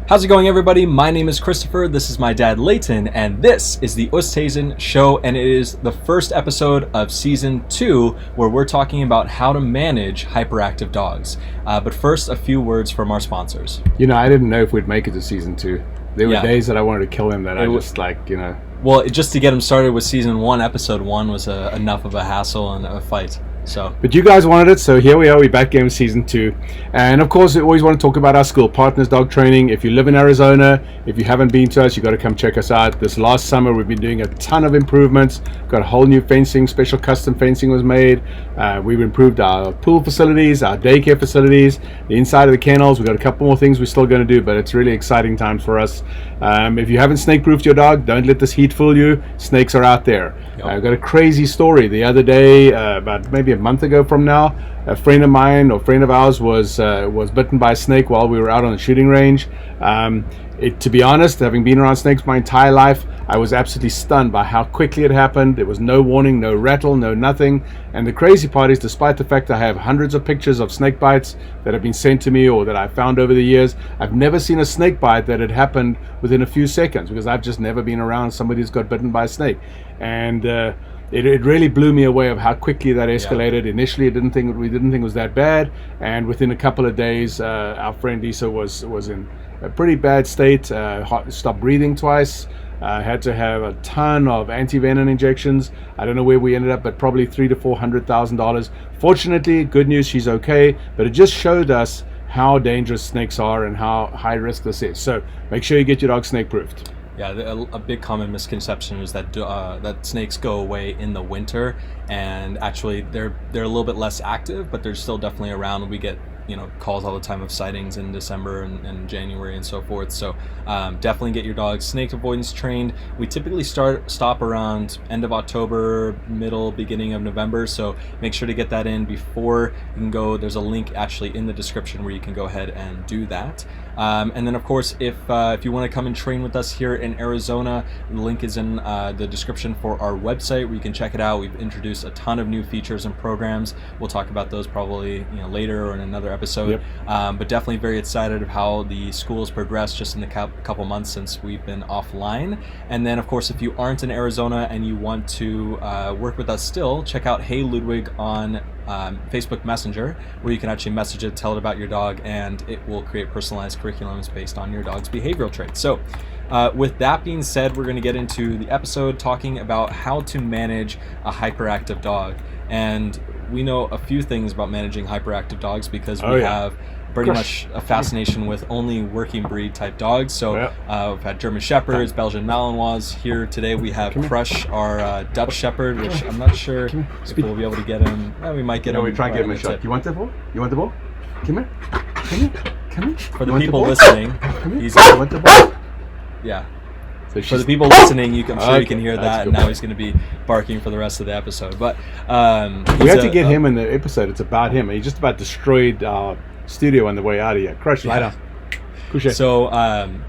How's it going, everybody? My name is Christopher, this is my dad Leighton, and this is the Oosthuisen show, and it is the first episode of season 2 where we're talking about how to manage hyperactive dogs. But first, a few words from our sponsors. You know, I didn't know if we'd make it to season 2. There were days that I wanted to kill him that Well, just to get him started with season 1, episode 1 was enough of a hassle and a fight. But you guys wanted it, so here we are. We're back in season 2, and of course, we always want to talk about our school, Partners Dog Training. If you live in Arizona, if you haven't been to us, you got to come check us out. This last summer, we've been doing a ton of improvements. Got a whole new fencing, special custom fencing was made. We've improved our pool facilities, our daycare facilities, the inside of the kennels. We've got a couple more things we're still going to do, but it's really exciting times for us. If you haven't snake-proofed your dog, don't let this heat fool you. Snakes are out there. I've got a crazy story. The other day, about maybe a month ago from now, a friend of mine or friend of ours was bitten by a snake while we were out on the shooting range. To be honest, having been around snakes my entire life, I was absolutely stunned by how quickly it happened. There was no warning, no rattle, no nothing. And the crazy part is, despite the fact I have hundreds of pictures of snake bites that have been sent to me or that I found over the years, I've never seen a snake bite that had happened within a few seconds, because I've just never been around somebody who's got bitten by a snake. And it really blew me away of how quickly that escalated. Initially, we didn't think it was that bad, and within a couple of days, our friend Lisa was in a pretty bad state. Stopped breathing twice. Had to have a ton of anti-venom injections. I don't know where we ended up, but probably $300,000 to $400,000. Fortunately, good news, she's okay. But it just showed us how dangerous snakes are and how high risk this is. So make sure you get your dog snake-proofed. Yeah, a big common misconception is that that snakes go away in the winter, and actually they're a little bit less active, but they're still definitely around. We get calls all the time of sightings in December and January and so forth. So definitely get your dog snake avoidance trained. We typically stop around end of October, beginning of November. So make sure to get that in before you can go. There's a link actually in the description where you can go ahead and do that. And then of course, if you want to come and train with us here in Arizona, the link is in the description for our website where you can check it out. We've introduced a ton of new features and programs. We'll talk about those probably later or in another episode. Yep. But definitely very excited of how the school has progressed just in the couple months since we've been offline. And then of course, if you aren't in Arizona and you want to work with us still, check out HeyLudwig on Facebook Messenger, where you can actually message it, tell it about your dog, and it will create personalized curriculums based on your dog's behavioral traits. So with that being said, we're going to get into the episode talking about how to manage a hyperactive dog. And we know a few things about managing hyperactive dogs because we have pretty much a fascination with only working breed type dogs. So we've had German Shepherds, Belgian Malinois. Here today we have Crush, our Dutch Shepherd, which I'm not sure if we'll be able to get him. We might get him. We try and get him a shot. You want the ball? You want the ball? Come here. Come here. Come here. For the people listening, you want the ball? Yeah. So for the people listening, I'm sure you can hear that, and now he's going to be barking for the rest of the episode. But we had to get him in the episode. It's about him. He just about destroyed our studio on the way out of here. Crush, lie down. Couché. So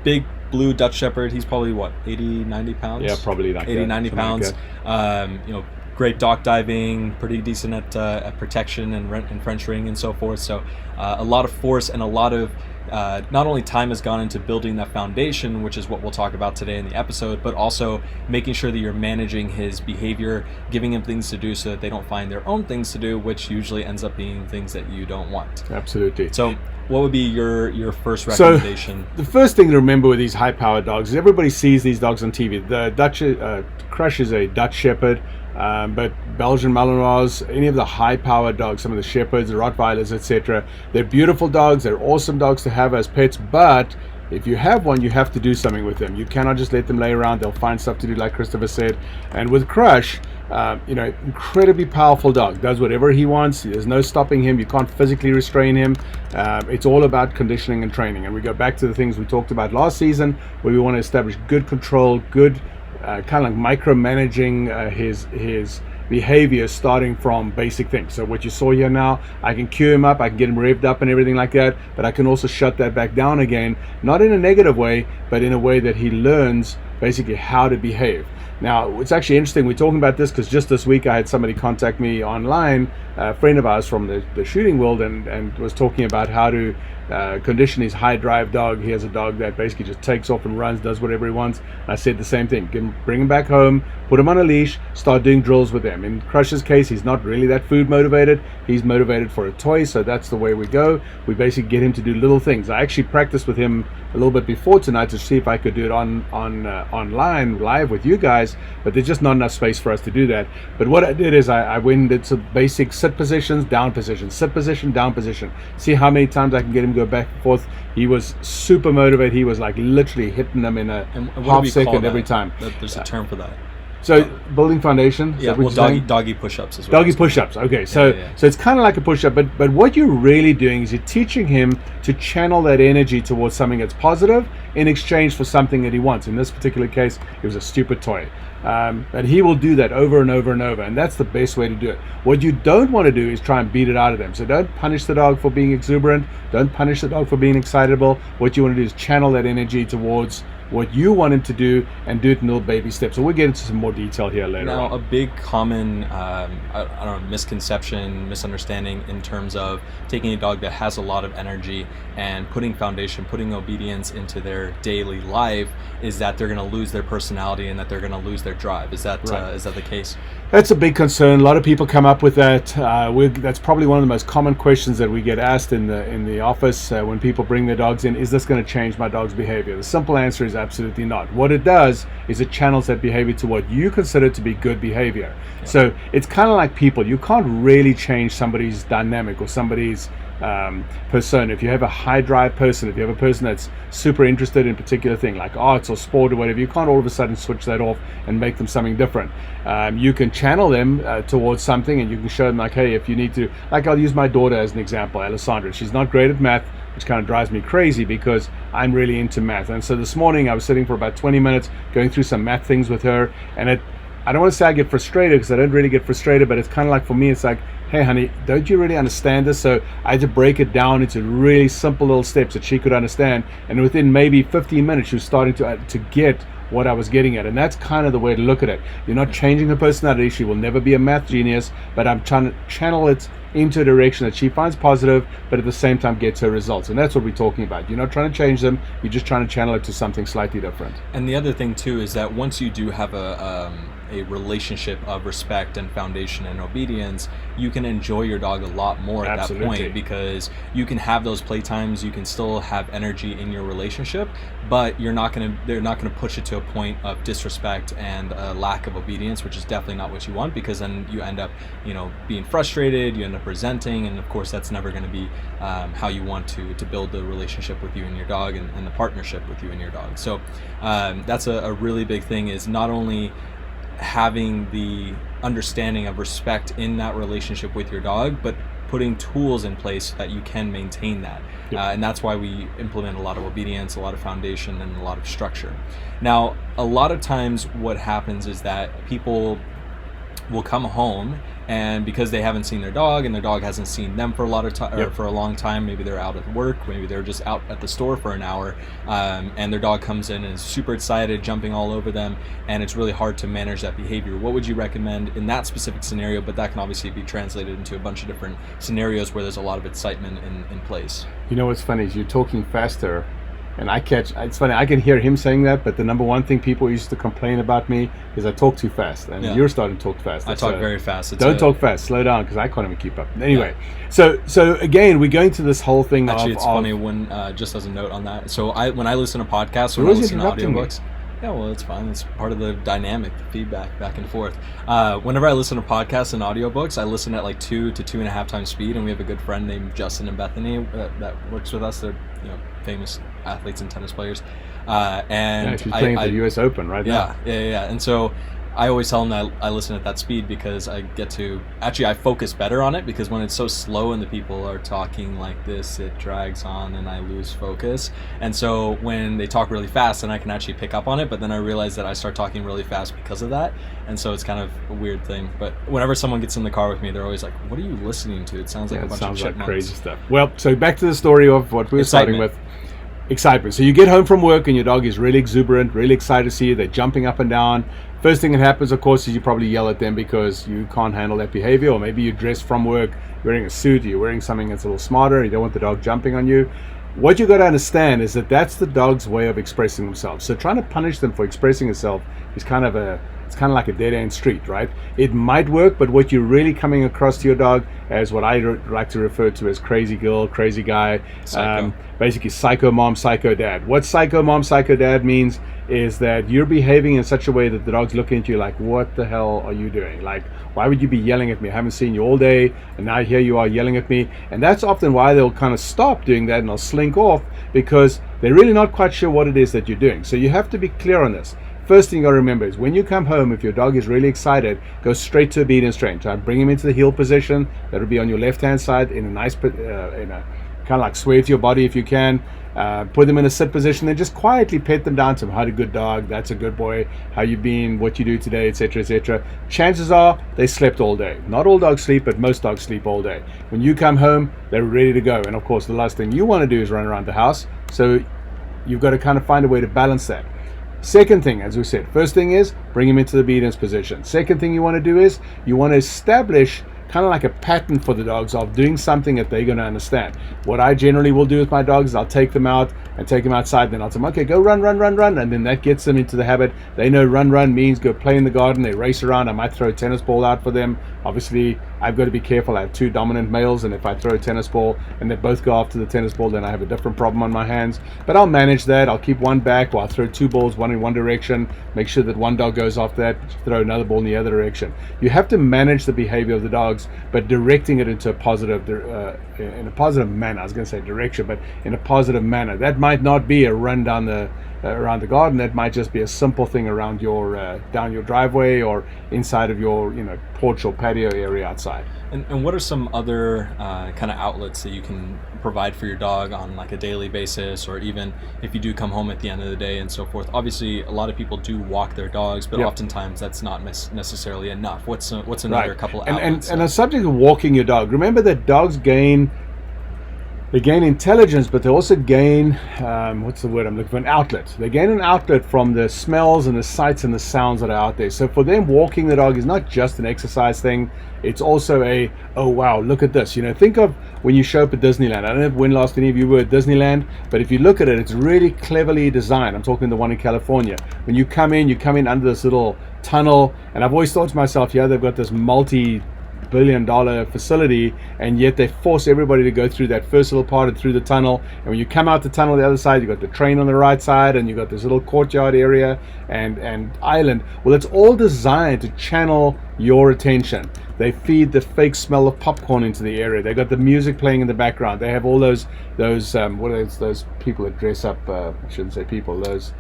big blue Dutch Shepherd. He's probably 80, 90 pounds. Yeah, probably like 80, 90 pounds. Like great dock diving, pretty decent at protection and French ring and so forth. So a lot of force and a lot of not only time has gone into building that foundation, which is what we'll talk about today in the episode, but also making sure that you're managing his behavior, giving him things to do so that they don't find their own things to do, which usually ends up being things that you don't want. Absolutely. So what would be your first recommendation? So the first thing to remember with these high-powered dogs is everybody sees these dogs on TV. The Dutch Crush is a Dutch Shepherd. But Belgian Malinois, any of the high-powered dogs, some of the Shepherds, the Rottweilers, etc., they're beautiful dogs. They're awesome dogs to have as pets. But if you have one, you have to do something with them. You cannot just let them lay around. They'll find stuff to do, like Christopher said. And with Crush, incredibly powerful dog. Does whatever he wants. There's no stopping him. You can't physically restrain him. It's all about conditioning and training. And we go back to the things we talked about last season, where we want to establish good control, good kind of like micromanaging his behavior, starting from basic things. So what you saw here now, I can cue him up, I can get him revved up and everything like that, but I can also shut that back down again, not in a negative way, but in a way that he learns basically how to behave. Now, it's actually interesting we're talking about this because just this week I had somebody contact me online, a friend of ours from the shooting world, and was talking about how to condition is high drive dog. He has a dog that basically just takes off and runs, does whatever he wants. And I said the same thing. Bring him back home, put him on a leash, start doing drills with him. In Crush's case, he's not really that food motivated. He's motivated for a toy, so that's the way we go. We basically get him to do little things. I actually practiced with him a little bit before tonight to see if I could do it online live with you guys, but there's just not enough space for us to do that. But what I did is I went and did some basic sit positions, down position, sit position, down position. See how many times I can get him to go back and forth. He was super motivated. He was like literally hitting them in a half second every time. There's a term for that. So building foundation. Yeah, well, doggy push-ups as well. Doggy push-ups. Okay, so it's kind of like a push-up, but what you're really doing is you're teaching him to channel that energy towards something that's positive in exchange for something that he wants. In this particular case, it was a stupid toy. And he will do that over and over and over, and that's the best way to do it. What you don't want to do is try and beat it out of them. So don't punish the dog for being exuberant. Don't punish the dog for being excitable. What you want to do is channel that energy towards what you want him to do and do it in little baby steps. So we'll get into some more detail here later on. Now, a big common I don't know, misconception, misunderstanding in terms of taking a dog that has a lot of energy and putting foundation, putting obedience into their daily life is that they're going to lose their personality and that they're going to lose their drive. Is that is that the case? That's a big concern. A lot of people come up with that. That's probably one of the most common questions that we get asked in the office when people bring their dogs in. Is this going to change my dog's behavior? The simple answer is absolutely not. What it does is it channels that behavior to what you consider to be good behavior. Yeah. So it's kind of like people. You can't really change somebody's dynamic or somebody's persona. If you have a high drive person, if you have a person that's super interested in a particular thing like arts or sport or whatever, you can't all of a sudden switch that off and make them something different. You can channel them towards something, and you can show them like, hey, if you need to, like I'll use my daughter as an example, Alessandra. She's not great at math, which kind of drives me crazy because I'm really into math. And so this morning I was sitting for about 20 minutes going through some math things with her, and I don't want to say I get frustrated because I don't really get frustrated, but it's kind of like, for me, it's like, hey honey, don't you really understand this? So I had to break it down into really simple little steps that she could understand, and within maybe 15 minutes she was starting to get what I was getting at. And that's kind of the way to look at it. You're not changing her personality. She will never be a math genius, but I'm trying to channel it into a direction that she finds positive, but at the same time gets her results. And that's what we're talking about. You're not trying to change them, you're just trying to channel it to something slightly different. And the other thing too is that once you do have a relationship of respect and foundation and obedience, you can enjoy your dog a lot more at that point, because you can have those playtimes, you can still have energy in your relationship, but they're not going to push it to a point of disrespect and a lack of obedience, which is definitely not what you want, because then you end up being frustrated, you end up resenting, and of course that's never going to be how you want to build the relationship with you and your dog, and the partnership with you and your dog. So that's a really big thing, is not only having the understanding of respect in that relationship with your dog, but putting tools in place so that you can maintain that. Yep. And that's why we implement a lot of obedience, a lot of foundation, and a lot of structure. Now, a lot of times what happens is that people will come home, and because they haven't seen their dog and their dog hasn't seen them for a lot of time, or for a long time, maybe they're out at work, maybe they're just out at the store for an hour, and their dog comes in and is super excited, jumping all over them, and it's really hard to manage that behavior. What would you recommend in that specific scenario? But that can obviously be translated into a bunch of different scenarios where there's a lot of excitement in place. You know what's funny is you're talking faster, and it's funny, I can hear him saying that, but the number one thing people used to complain about me is I talk too fast, and you're starting to talk fast. I talk very fast. Don't talk fast, slow down, because I can't even keep up. Anyway, so again, we're going to this whole thing. Actually, it's funny when, just as a note on that, so when I listen to podcasts, when I listen to audiobooks, yeah, well, it's fine. It's part of the dynamic, the feedback back and forth. Whenever I listen to podcasts and audiobooks, I listen at like 2 to 2.5 times speed, and we have a good friend named Justin and Bethany that works with us. They're famous athletes and tennis players. And she's playing at the U.S. Open right now. Yeah. And so I always tell them that I listen at that speed because I get to, actually I focus better on it, because when it's so slow and the people are talking like this, it drags on and I lose focus. And so when they talk really fast, then I can actually pick up on it, but then I realize that I start talking really fast because of that. And so it's kind of a weird thing. But whenever someone gets in the car with me, they're always like, what are you listening to? It sounds like a bunch of chipmunks. Like crazy stuff. Well, so back to the story of what we were starting with. Excitement. So you get home from work and your dog is really exuberant, really excited to see you. They're jumping up and down. First thing that happens, of course, is you probably yell at them because you can't handle that behavior, or maybe you dress from work, wearing a suit, you're wearing something that's a little smarter, you don't want the dog jumping on you. what you got to understand is that that's the dog's way of expressing themselves. So trying to punish them for expressing itself is it's kind of like a dead end street, right? It might work, but what you're really coming across to your dog as what I like to refer to as crazy girl, crazy guy, basically psycho mom, psycho dad. What psycho mom, psycho dad means is that you're behaving in such a way that the dog's looking at you like, what the hell are you doing? Like, why would you be yelling at me? I haven't seen you all day, and now here you are yelling at me. And that's often why they'll kind of stop doing that and they'll slink off, because they're really not quite sure what it is that you're doing. So you have to be clear on this. First thing you got to remember is when you come home, if your dog is really excited, go straight to obedience training. Try and bring him into the heel position. That'll be on your left-hand side in a nice, in a kind of like sway to your body if you can. Put them in a sit position and just quietly pet them down to them. How a good dog, that's a good boy, how you been, what you do today, etc., etc. Chances are they slept all day. Not all dogs sleep, but most dogs sleep all day. When you come home, they're ready to go. And of course, the last thing you want to do is run around the house. So you've got to kind of find a way to balance that. Second thing, as we said, first thing is bring him into the obedience position. Second thing you want to do is you want to establish kind of like a pattern for the dogs of doing something that they're going to understand. What I generally will do with my dogs is I'll take them out and take them outside. Then I'll tell them, okay, go run, run, run, run. And then that gets them into the habit. They know run, run means go play in the garden. They race around. I might throw a tennis ball out for them. Obviously, I've got to be careful. I have two dominant males, and if I throw a tennis ball and they both go after the tennis ball, then I have a different problem on my hands. But I'll manage that. I'll keep one back, or I'll throw two balls, one in one direction, make sure that one dog goes after that, throw another ball in the other direction. You have to manage the behavior of the dogs, but directing it into a positive, in a positive manner. I was going to say direction, but in a positive manner. That might not be a run down the around the garden. That might just be a simple thing around your down your driveway or inside of your porch or patio area outside. And what are some other kind of outlets that you can provide for your dog on like a daily basis, or even if you do come home at the end of the day and so forth? Obviously, a lot of people do walk their dogs, but oftentimes that's not necessarily enough. What's another couple of outlets? And the subject of walking your dog, remember that dogs gain intelligence, but they also gain, what's the word I'm looking for, an outlet. They gain an outlet from the smells and the sights and the sounds that are out there. So for them, walking the dog is not just an exercise thing. It's also oh wow, look at this. Think of when you show up at Disneyland. I don't know when last any of you were at Disneyland, but if you look at it, it's really cleverly designed. I'm talking the one in California. When you come in under this little tunnel, and I've always thought to myself, they've got this multi-billion-dollar facility, and yet they force everybody to go through that first little part and through the tunnel. And when you come out the tunnel the other side, you've got the train on the right side, and you've got this little courtyard area and island. Well, it's all designed to channel your attention. They feed the fake smell of popcorn into the area. They got the music playing in the background. They have all those what are those people that dress up, I shouldn't say people, those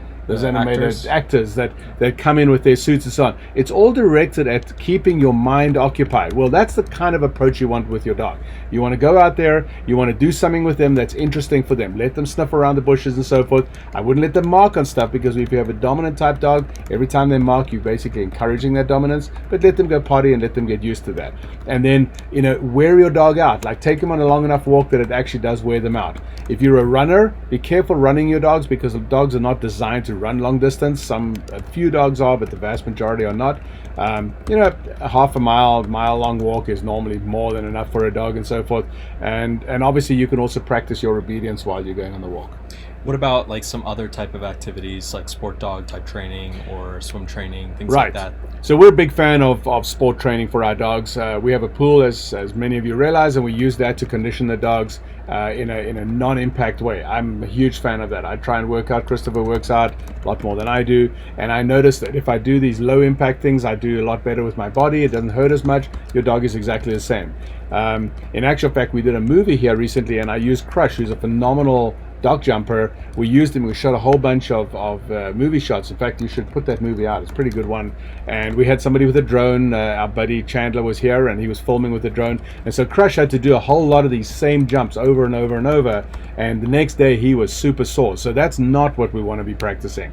animated actors that come in with their suits and so on. It's all directed at keeping your mind occupied. Well, that's the kind of approach you want with your dog. You want to go out there, you want to do something with them that's interesting for them. Let them sniff around the bushes and so forth. I wouldn't let them mark on stuff, because if you have a dominant type dog, every time they mark, you're basically encouraging that dominance. But let them go potty and let them get used to that. And then, wear your dog out. Like, take them on a long enough walk that it actually does wear them out. If you're a runner, be careful running your dogs, because the dogs are not designed to run long distance. A few dogs are, but the vast majority are not. A half a mile long walk is normally more than enough for a dog and so forth. And obviously you can also practice your obedience while you're going on the walk. What about like some other type of activities like sport dog type training or swim training, things like that? So we're a big fan of sport training for our dogs. We have a pool, as many of you realize, and we use that to condition the dogs in a non-impact way. I'm a huge fan of that. I try and work out. Christopher works out a lot more than I do, and I notice that if I do these low impact things, I do a lot better with my body. It doesn't hurt as much. Your dog is exactly the same. In actual fact, we did a movie here recently, and I used Crush, who's a phenomenal dog jumper. We used him. We shot a whole bunch of movie shots. In fact, you should put that movie out. It's a pretty good one. And we had somebody with a drone. Our buddy Chandler was here, and he was filming with the drone. And so Crush had to do a whole lot of these same jumps over and over and over. And the next day he was super sore. So that's not what we want to be practicing.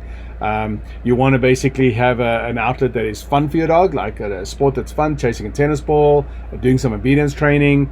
You want to basically have an outlet that is fun for your dog, like a sport that's fun, chasing a tennis ball, doing some obedience training,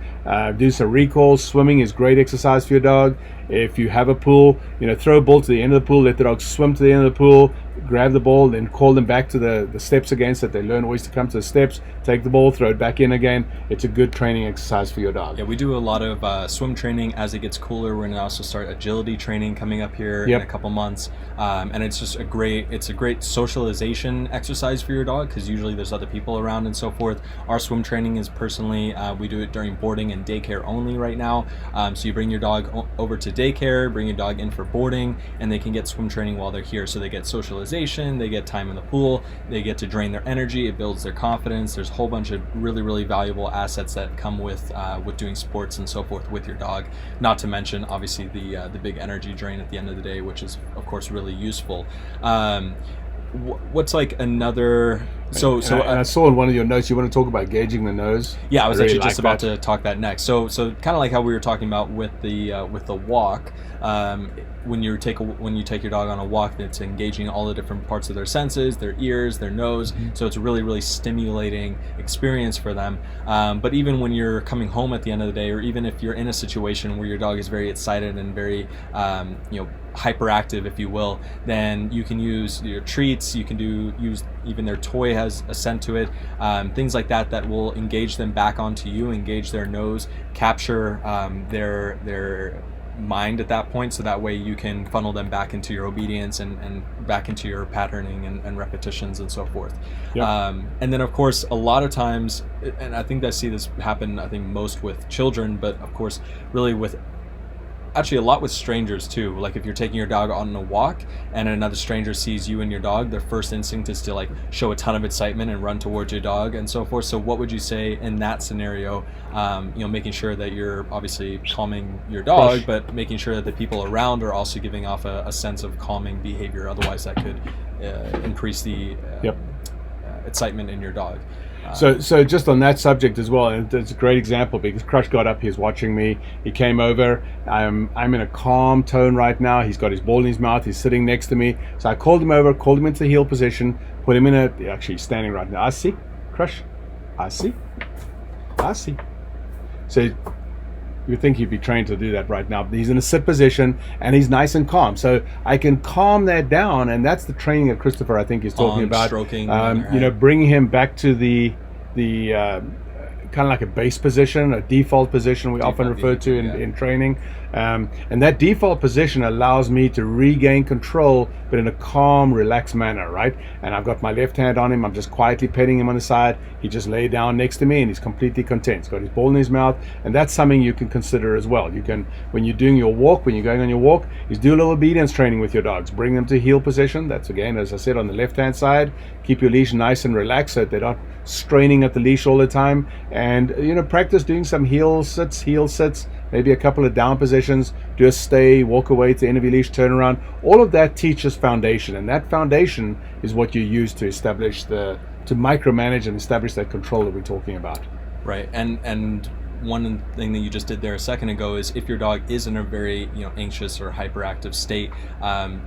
do some recalls. Swimming is great exercise for your dog. If you have a pool, throw a ball to the end of the pool, let the dog swim to the end of the pool, grab the ball, then call them back to the steps again so that they learn always to come to the steps, take the ball, throw it back in again. It's a good training exercise for your dog. Yeah, we do a lot of swim training. As it gets cooler, we're going to also start agility training coming up here in a couple months. And it's just a great socialization exercise for your dog, because usually there's other people around and so forth. Our swim training is personally, we do it during boarding and daycare only right now. So you bring your dog over to daycare, bring your dog in for boarding, and they can get swim training while they're here. So they get socialization, they get time in the pool, they get to drain their energy, it builds their confidence. There's a whole bunch of really, really valuable assets that come with doing sports and so forth with your dog. Not to mention, obviously, the big energy drain at the end of the day, which is, of course, really useful. What's like another? I saw in one of your notes you want to talk about gauging the nose. Yeah, I was actually just about to talk that next. So kind of like how we were talking about with the walk. When you take your dog on a walk, it's engaging all the different parts of their senses, their ears, their nose. Mm-hmm. So it's a really, really stimulating experience for them. But even when you're coming home at the end of the day, or even if you're in a situation where your dog is very excited and very hyperactive, if you will, then you can use your treats. You can use even their toy has a scent to it, things like that will engage them back onto you, engage their nose, capture their mind at that point, so that way you can funnel them back into your obedience and back into your patterning and repetitions and so forth. Yep. And then of course a lot of times, and I think I see this happen, I think most with children, but of course really with actually a lot with strangers too. Like if you're taking your dog on a walk and another stranger sees you and your dog, their first instinct is to like show a ton of excitement and run towards your dog and so forth. So what would you say in that scenario, making sure that you're obviously calming your dog, but making sure that the people around are also giving off a sense of calming behavior, otherwise that could increase the excitement in your dog. So just on that subject as well, and it's a great example because Crush got up, he's watching me, he came over, I'm in a calm tone right now, he's got his ball in his mouth, he's sitting next to me, so I called him over, called him into the heel position, put him in actually he's standing right now, I see, Crush, I see. So you think he'd be trained to do that right now, but he's in a sit position and he's nice and calm. So I can calm that down, and that's the training that Christopher, I think, is talking about. Stroking, bringing him back to the kind of like a base position, a default position we often refer to in training. And that default position allows me to regain control, but in a calm, relaxed manner, right? And I've got my left hand on him. I'm just quietly petting him on the side. He just lay down next to me and he's completely content. He's got his ball in his mouth. And that's something you can consider as well. You can, when you're doing your walk, when you're going on your walk, is do a little obedience training with your dogs. Bring them to heel position. That's, again, as I said, on the left-hand side. Keep your leash nice and relaxed so that they're not straining at the leash all the time. And, practice doing some heel sits, maybe a couple of down positions, do a stay, walk away to the end of your leash, turn around. All of that teaches foundation, and that foundation is what you use to establish to micromanage and establish that control that we're talking about. Right, and one thing that you just did there a second ago is if your dog is in a very anxious or hyperactive state,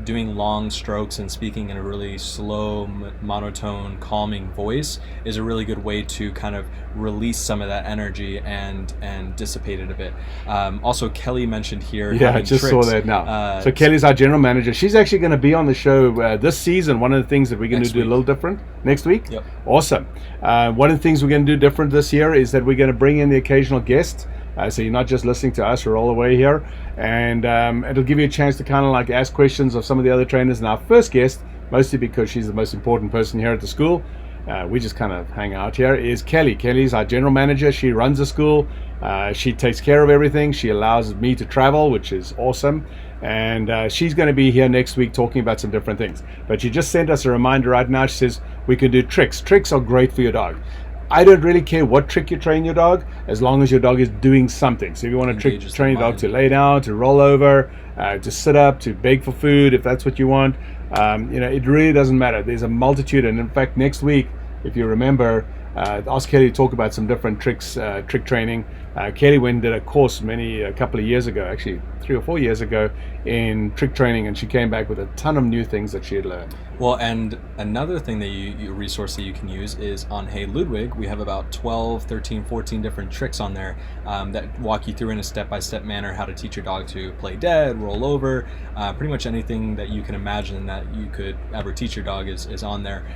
doing long strokes and speaking in a really slow, monotone, calming voice is a really good way to kind of release some of that energy and dissipate it a bit. Also, Kelly mentioned here. Yeah, I just saw that now. So Kelly's our general manager. She's actually going to be on the show this season. One of the things that we're going to do a little different next week. Yep. Awesome. One of the things we're going to do different this year is that we're going to bring in the occasional guest. So you're not just listening to us, we're all the way here. And it'll give you a chance to kind of like ask questions of some of the other trainers. And our first guest, mostly because she's the most important person here at the school, we just kind of hang out here, is Kelly. Kelly's our general manager. She runs the school. She takes care of everything. She allows me to travel, which is awesome. And she's going to be here next week talking about some different things. But she just sent us a reminder right now. She says we can do tricks. Tricks are great for your dog. I don't really care what trick you train your dog, as long as your dog is doing something. So if you want to train your dog to lay down, to roll over, to sit up, to beg for food, if that's what you want, it really doesn't matter. There's a multitude, and in fact, next week, if you remember, ask Kelly to talk about some different tricks, trick training. Kelly went and did a course a couple of years ago, actually 3 or 4 years ago, in trick training, and she came back with a ton of new things that she had learned. Well, and another thing that you resource that you can use is on HeyLudwig. We have about 12, 13, 14 different tricks on there that walk you through in a step-by-step manner how to teach your dog to play dead, roll over, pretty much anything that you can imagine that you could ever teach your dog is on there.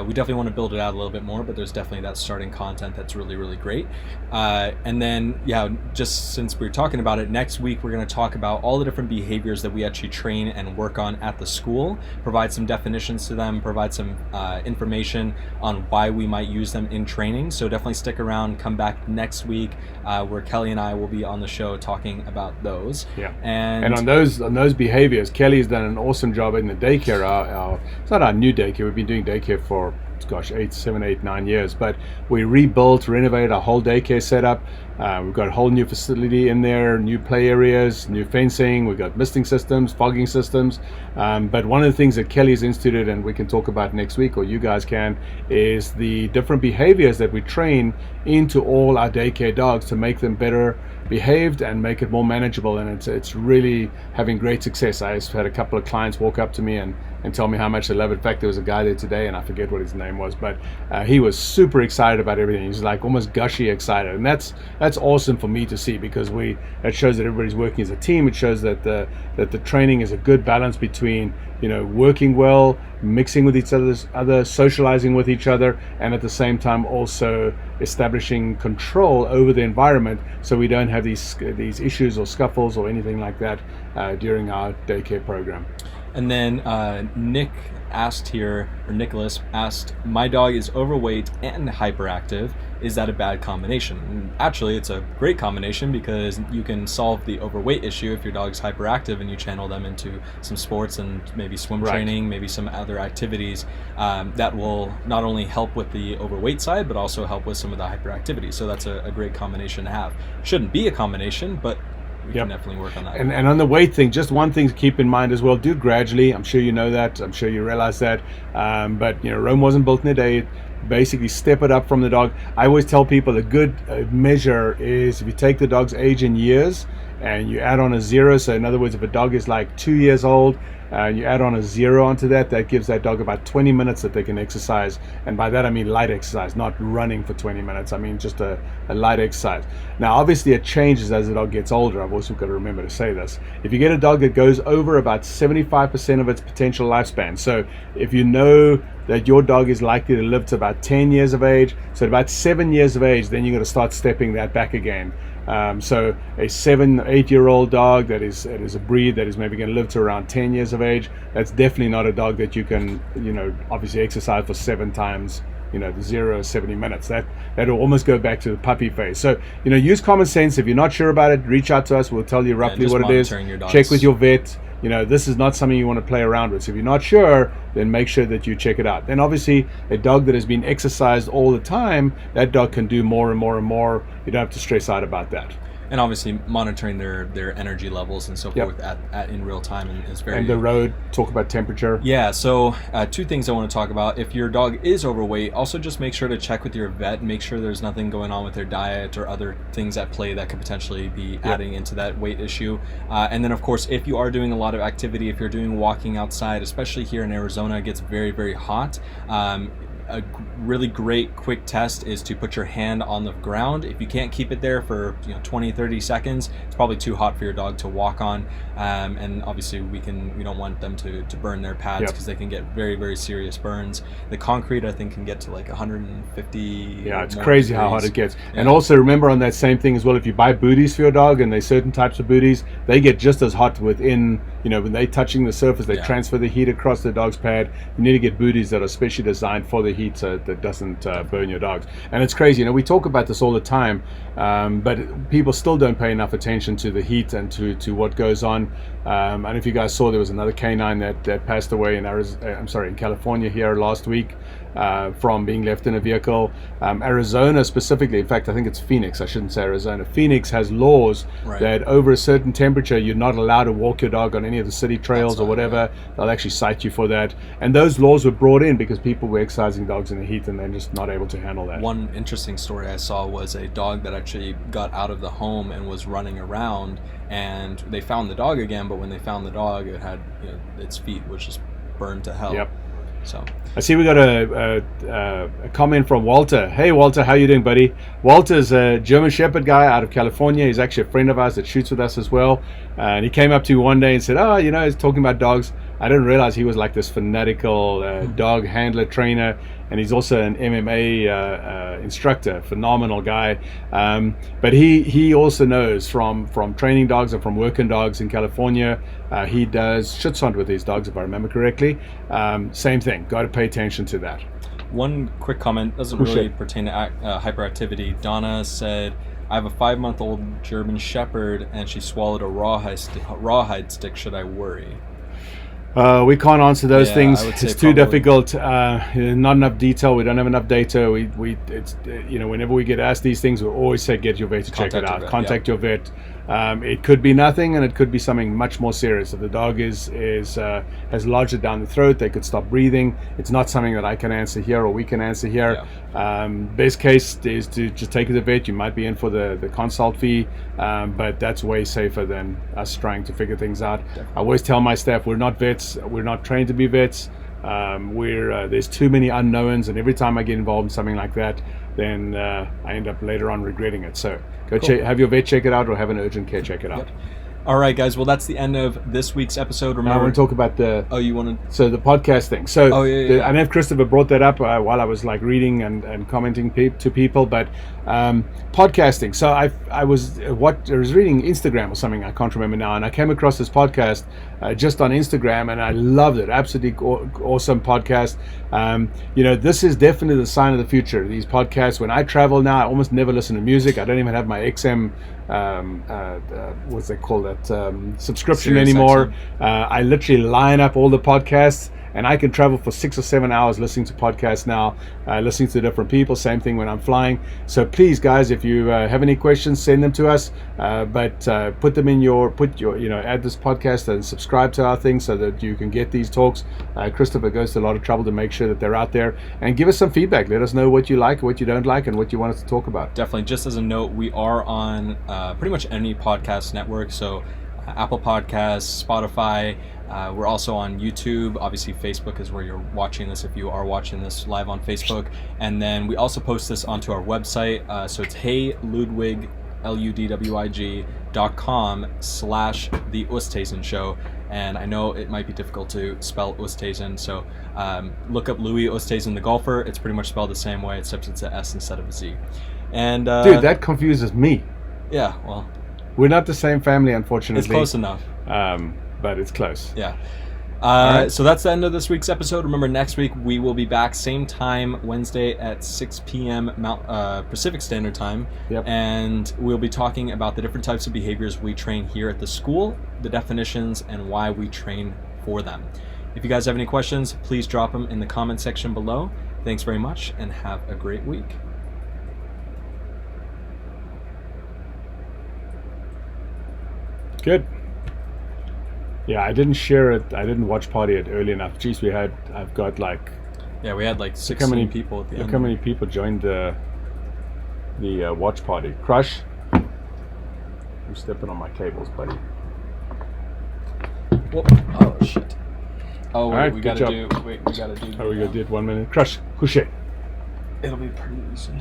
We definitely want to build it out a little bit more, but there's definitely that starting content that's really, really great. And then, yeah, just since we were talking about it, next week we're going to talk about all the different behaviors that we actually train and work on at the school, provide some definitions to them, provide some information on why we might use them in training. So definitely stick around, come back next week where Kelly and I will be on the show talking about those. Yeah. And on those behaviors, Kelly's done an awesome job in the daycare. It's not our new daycare. We've been doing daycare for 7, 8, 9 years, but we rebuilt, renovated our whole daycare setup. We've got a whole new facility in there, new play areas, new fencing. We've got misting systems, fogging systems. But one of the things that Kelly's instituted, and we can talk about next week, or you guys can, is the different behaviors that we train into all our daycare dogs to make them better behaved and make it more manageable. And it's really having great success. I just had a couple of clients walk up to me and tell me how much they love it. In fact, there was a guy there today, and I forget what his name was, but he was super excited about everything. He's like almost gushy excited, and that's awesome for me to see, because that shows that everybody's working as a team. It shows that the training is a good balance between working well, mixing with each other, socializing with each other, and at the same time also establishing control over the environment, so we don't have these issues or scuffles or anything like that during our daycare program. And then Nicholas asked, my dog is overweight and hyperactive. Is that a bad combination? And actually, it's a great combination, because you can solve the overweight issue if your dog's hyperactive and you channel them into some sports and maybe swim training, maybe some other activities that will not only help with the overweight side, but also help with some of the hyperactivity. So that's a great combination to have. Shouldn't be a combination, but we can definitely work on that. And on the weight thing, just one thing to keep in mind as well, do it gradually. I'm sure you know that. I'm sure you realize that. But Rome wasn't built in a day. Basically step it up from the dog. I always tell people a good measure is if you take the dog's age in years and you add on a 0. So in other words, if a dog is like 2 years old, you add on a 0 onto that gives that dog about 20 minutes that they can exercise. And by that I mean light exercise, not running for 20 minutes. I mean just a light exercise. Now obviously it changes as the dog gets older. I've also got to remember to say this. If you get a dog that goes over about 75% of its potential lifespan, so if you know that your dog is likely to live to about 10 years of age, so at about 7 years of age, then you're going to start stepping that back again. So a 7-8-year-old dog that is a breed that is maybe going to live to around 10 years of age, that's definitely not a dog that you can obviously exercise for 7 times the 0 or 70 minutes. That'll almost go back to the puppy phase. So use common sense. If you're not sure about it, reach out to us. We'll tell you roughly what it is. Check with your vet. This is not something you want to play around with. So if you're not sure, then make sure that you check it out. Then obviously a dog that has been exercised all the time, that dog can do more and more and more. You don't have to stress out about that. And obviously monitoring their energy levels and so forth at in real time is very. And the road, talk about temperature. Yeah, so 2 things I want to talk about. If your dog is overweight, also just make sure to check with your vet, make sure there's nothing going on with their diet or other things at play that could potentially be adding into that weight issue. And then of course, if you are doing a lot of activity, if you're doing walking outside, especially here in Arizona, it gets very, very hot. A really great quick test is to put your hand on the ground. If you can't keep it there for 20-30 seconds, it's probably too hot for your dog to walk on, and obviously we don't want them to burn their pads, because they can get very, very serious burns. The concrete I think can get to like 150. Yeah, it's crazy how hot it gets. And also remember on that same thing as well, if you buy booties for your dog, and there's certain types of booties, they get just as hot within when they're touching the surface, they transfer the heat across the dog's pad. You need to get booties that are specially designed for the heat, so that doesn't burn your dogs. And it's crazy, we talk about this all the time, but people still don't pay enough attention to the heat and to what goes on. And if you guys saw, there was another canine that passed away in in California here last week from being left in a vehicle. Arizona specifically, in fact, I think it's Phoenix. I shouldn't say Arizona. Phoenix has laws that over a certain temperature, you're not allowed to walk your dog on any of the city trails or whatever. They'll actually cite you for that. And those laws were brought in because people were exercising dogs in the heat, and they're just not able to handle that. One interesting story I saw was a dog that actually got out of the home and was running around, and they found the dog again, but when they found the dog, it had, its feet was just burned to hell. Yep. So I see we got a comment from Walter. Hey Walter, how you doing, buddy? Walter's a German Shepherd guy out of California. He's actually a friend of ours that shoots with us as well. And he came up to me one day and said, he's talking about dogs. I didn't realize he was like this fanatical dog handler trainer, and he's also an MMA instructor. Phenomenal guy. But he also knows from training dogs and from working dogs in California. He does Schutzhund with his dogs, if I remember correctly. Same thing. Got to pay attention to that. One quick comment, doesn't really pertain to hyperactivity. Donna said, I have a 5-month-old German Shepherd and she swallowed a rawhide stick. Should I worry? We can't answer those things. It's too difficult. Not enough detail. We don't have enough data. It's whenever we get asked these things, we always say get your vet to check it out. Contact your vet. It could be nothing, and it could be something much more serious. If the dog has lodged it down the throat, they could stop breathing. It's not something that I can answer here or we can answer here. Best case is to just take it to the vet. You might be in for the consult fee, but that's way safer than us trying to figure things out. I always tell my staff, we're not vets. We're not trained to be vets. There's too many unknowns, and every time I get involved in something like that, then I end up later on regretting it. So go have your vet check it out, or have an urgent care check it out. All right, guys. Well, that's the end of this week's episode. Remember, I want to talk about the. Oh, you want to? So the podcast thing. So I know Christopher brought that up while I was like reading and commenting to people, but podcasting. So I was reading Instagram or something. I can't remember now, and I came across this podcast just on Instagram, and I loved it. Absolutely awesome podcast. This is definitely the sign of the future. These podcasts. When I travel now, I almost never listen to music. I don't even have my XM. What's they call that subscription Sirius anymore. XM. I literally line up all the podcasts, and I can travel for 6 or 7 hours listening to podcasts now, listening to different people. Same thing when I'm flying. So please, guys, if you have any questions, send them to us. But put them in add this podcast and subscribe to our thing so that you can get these talks. Christopher goes to a lot of trouble to make sure that they're out there, and give us some feedback. Let us know what you like, what you don't like, and what you want us to talk about. Definitely. Just as a note, we are on pretty much any podcast network. So Apple Podcasts, Spotify. We're also on YouTube. Obviously, Facebook is where you're watching this if you are watching this live on Facebook. And then we also post this onto our website. So it's HeyLudwig, LUDWIG.com/The Oosthuisen Show. And I know it might be difficult to spell Oosthuisen, so look up Louis Oosthuisen the golfer. It's pretty much spelled the same way, except it's a S instead of a Z. And dude, that confuses me. Yeah, well, we're not the same family, unfortunately. it's close enough. But it's close. Yeah. Right. So that's the end of this week's episode. Remember, next week we will be back same time, Wednesday at 6 p.m. Pacific Standard Time. Yep. And we'll be talking about the different types of behaviors we train here at the school, the definitions, and why we train for them. If you guys have any questions, please drop them in the comment section below. Thanks very much, and have a great week. Good. Yeah, I didn't share it. I didn't watch party it early enough. Jeez, we had like 16 people at the end. Look how many people joined the watch party. Crush, you're stepping on my cables, buddy. Whoop. Oh shit. Oh wait, right, we gotta do. Oh, we gotta do it 1 minute. Crush, push it. It'll be pretty easy.